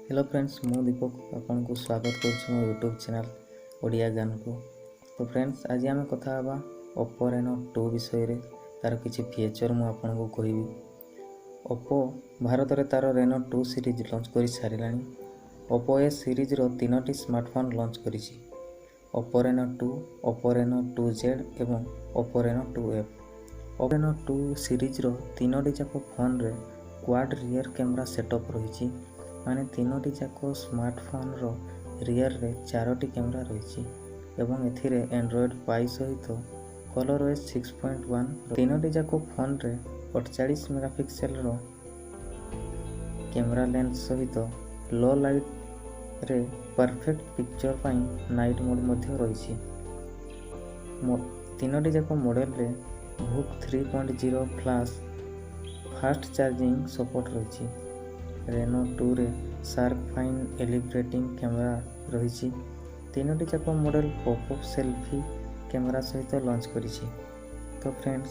Hello friends मु दीपक आपको स्वागत करुँ मो यूट्यूब चैनल ओडिया ज्ञान को। तो फ्रेंड्स आज आम कथा हवा ओप्पो रेनो 2 विषय रे तार किछि फीचर मु आपको कहबी। ओप्पो भारत रे तार रेनो 2 सीरीज लॉन्च कर सारिलानी। ओप्पो ए सीरीज रो 3टी स्मार्टफोन लॉन्च करिछि। Oppo Reno 2, Oppo Reno 2Z एवं Oppo Reno 2F। Oppo Reno 2 series रो 3टी जाक फोन रे क्वाड रियर कैमरा सेटअप रही माने 3टी जाक स्मार्टफोन रो रियर रे 4टी कैमरा रही एवं एथिरे एंड्रॉयड पाई सहित ColorOS 6.1 3टी जाक फोन रे 48 मेगापिक्सेल रो कैमरा लेंस सहित लो लाइट रे परफेक्ट पिक्चर पाई नाइट मोड मध्य रही। 3टी जाक मॉडल रे VOOC 3.0 flash fast charging support रही। रेनो 2 रे शार्प फाइन एलिब्रेटिंग कैमरा रही। 3टी जाक मॉडल पॉपअप सेल्फी कैमरा सहित लॉन्च करिछि। तो फ्रेंड्स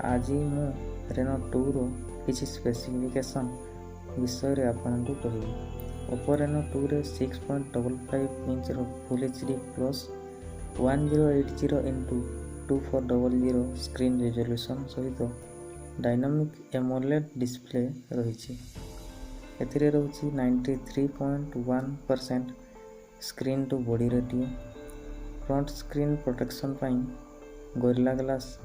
आज मु रेनो 2 रो किछि स्पेसिफिकेशन विषय रे आपनको कहबी। ओप्पो रेनो 2 रे 6.55 इंच रो full HD plus 1080x2400 screen resolution सहित डायनामिक एमोलेड डिस्प्ले रही। एथिरे रहुछि 93.1% screen to body ratio. Front screen protection पाई गोरिल्ला ग्लास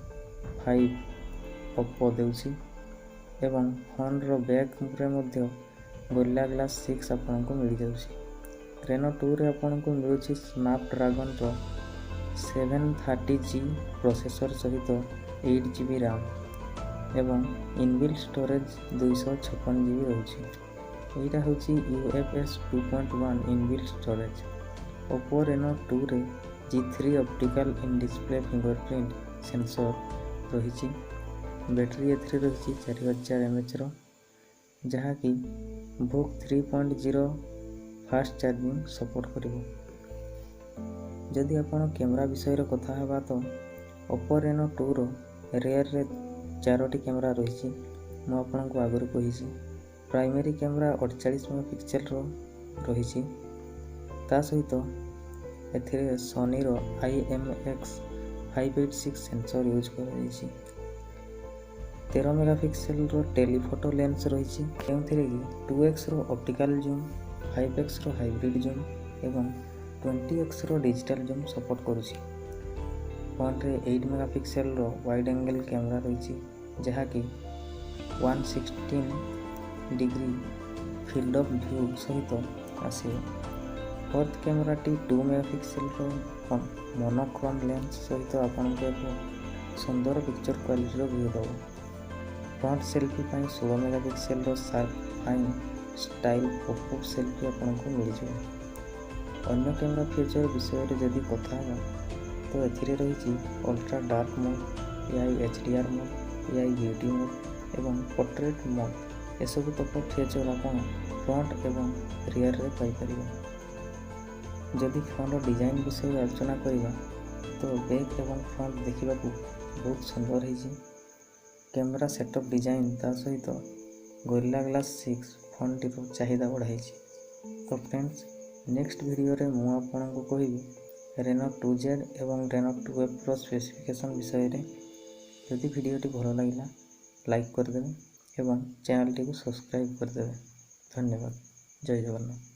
5 ओप्पो देउछि एवं फोन रो बैक रे मध्य गोरिल्ला ग्लास 6 आपनको मिल जाउछि। रेनो 2 रे आपनको मिलुछि स्नैपड्रैगन रो 730G प्रोसेसर सहित 8GB रैम एवं इनबिल्ट स्टोरेज 256GB रहुछि। एटा होछि UFS 2.1 inbuilt storage. Oppo Reno 2 रे G3 optical in display fingerprint sensor रही। बैटरी एथरे रही 4000 mAh रो जहा कि VOOC 3.0 फास्ट चार्जिंग सपोर्ट करिवो। जदि आपण कैमरा विषय रो कथा हेबा तो ओप्पो रेनो 2 रो रियर रे 4टी कैमरा रही। मु आपनको आगुरी कहिछि प्राइमरी कैमरा 48 मेगापिक्सेल रो रही। ता सहित एथिरे सोनी रो IMX 586 सेंसर यूज कर 13 मेगापिक्सेल रो टेलीफोटो लेंस रही। एथिरे कि 2x रो ऑप्टिकल जूम, 5x रो हाइब्रिड जूम एवं 20x रो डिजिटल जूम सपोर्ट करुछि। फोन रे 8 मेगापिक्सेल रो वाइड एंगल कैमरा रही जहा कि 116 डिग्री फील्ड ऑफ व्यू सहित आसे। फोर्थ कैमरा टी 2 मेगापिक्सेल रो मोनोक्रोम लेंस सहित आपनको एक सुंदर पिक्चर क्वालिटी रो व्यू दबो। फ्रंट सेल्फी पाई 16 मेगापिक्सेल रो sharp fine style pop up selfie आपनको मिल जाए। अन्य कैमरा फीचर विषय रे जदि कथा तो एथिरे रही ultra dark mode, AI HDR mode, AI beauty mode एवं पोर्ट्रेट मोड। एसबू तक फीचर आपण फ्रंट एवं रियर रे पाई परिबो। जदि फोन डिजाइन विषय आलोचना करिबा तो बैक एवं फ्रंट देखा बहुत सुंदर है। कैमरा सेटअप डिजाइन ता सहित गोरिल्ला ग्लास 6 फोन टी चाहिदा बढ़ाई। तो फ्रेंड्स नेक्स्ट वीडियो रे मु आपनको कहबी रेनो 2Z एवं रेनो 2F प्रो स्पेसिफिकेशन विषय रे। यदि वीडियोटी भल लगिला लाइक करदेवे एवं चैनल टी को सब्सक्राइब करदेवे। धन्यवाद। जय जगन्नाथ।